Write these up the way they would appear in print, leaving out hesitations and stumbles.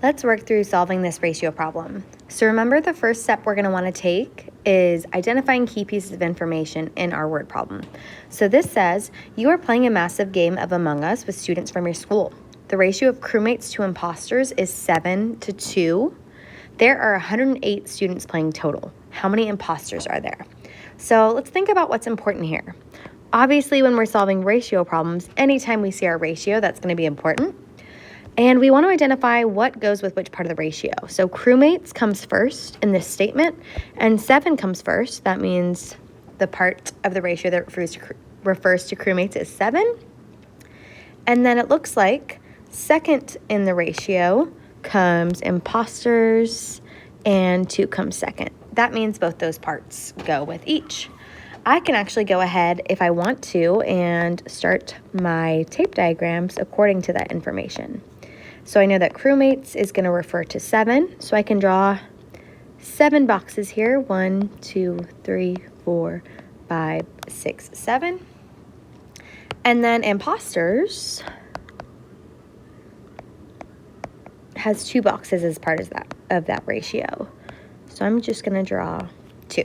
Let's work through solving this ratio problem. So remember, the first step we're going to want to take is identifying key pieces of information in our word problem. So this says, you are playing a massive game of Among Us with students from your school. The ratio of crewmates to imposters is 7 to 2. There are 108 students playing total. How many imposters are there? So let's think about what's important here. Obviously, when we're solving ratio problems, anytime we see our ratio, that's going to be important. And we want to identify what goes with which part of the ratio. So crewmates comes first in this statement, and 7 comes first. That means the part of the ratio that refers to crewmates is 7. And then it looks like second in the ratio comes imposters, and 2 comes second. That means both those parts go with each. I can actually go ahead if I want to and start my tape diagrams according to that information. So I know that crewmates is going to refer to 7, so I can draw 7 boxes here. 1, 2, 3, 4, 5, 6, 7. And then imposters has 2 boxes as part of that ratio. So I'm just going to draw 2.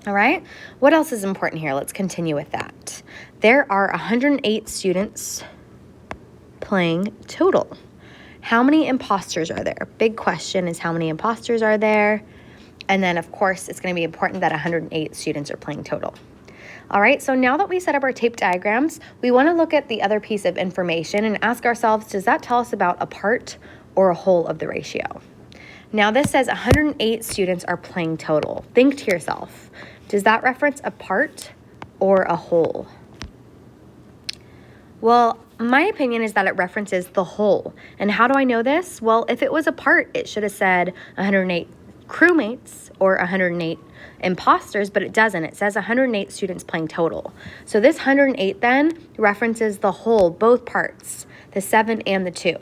All right, what else is important here? Let's continue with that. There are 108 students playing total. How many imposters are there? Big question is how many imposters are there? And then, of course, it's going to be important that 108 students are playing total. All right, so now that we set up our tape diagrams, we want to look at the other piece of information and ask ourselves, does that tell us about a part or a whole of the ratio? Now this says 108 students are playing total. Think to yourself, does that reference a part or a whole? Well, my opinion is that it references the whole. And how do I know this? Well, if it was a part, it should have said 108 crewmates or 108 imposters, but it doesn't. It says 108 students playing total. So this 108 then references the whole, both parts, the 7 and the 2.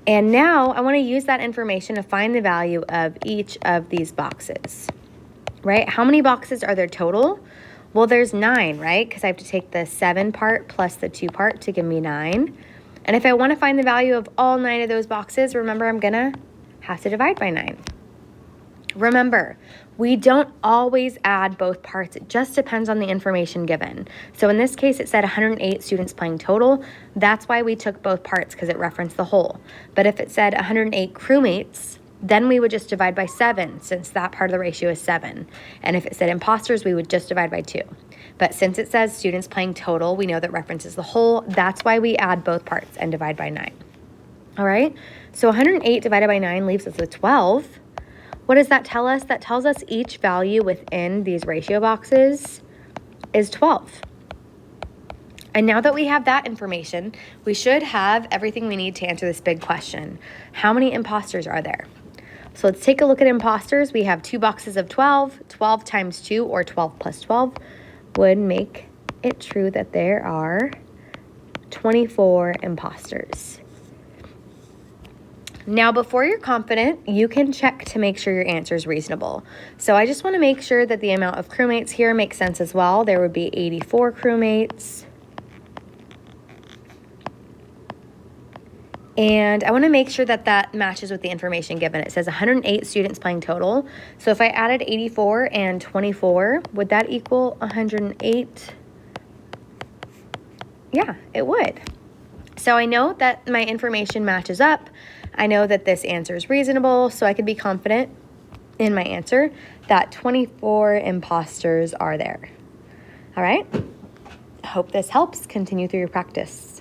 And now I want to use that information to find the value of each of these boxes, right? How many boxes are there total? Well, there's 9, right? Because I have to take the 7 part plus the 2 part to give me 9. And if I want to find the value of all 9 of those boxes, remember, I'm going to have to divide by 9. Remember, we don't always add both parts. It just depends on the information given. So in this case, it said 108 students playing total. That's why we took both parts, because it referenced the whole. But if it said 108 crewmates, then we would just divide by 7, since that part of the ratio is 7. And if it said imposters, we would just divide by 2. But since it says students playing total, we know that references the whole. That's why we add both parts and divide by 9. All right, so 108 divided by 9 leaves us with 12. What does that tell us? That tells us each value within these ratio boxes is 12. And now that we have that information, we should have everything we need to answer this big question. How many imposters are there? So let's take a look at imposters. We have 2 boxes of 12. 12 times 2, or 12 plus 12, would make it true that there are 24 imposters. Now, before you're confident, you can check to make sure your answer is reasonable. So I just want to make sure that the amount of crewmates here makes sense as well. There would be 84 crewmates. And I want to make sure that that matches with the information given. It says 108 students playing total. So if I added 84 and 24, would that equal 108? Yeah, it would. So I know that my information matches up. I know that this answer is reasonable, so I can be confident in my answer that 24 imposters are there. All right? I hope this helps. Continue through your practice.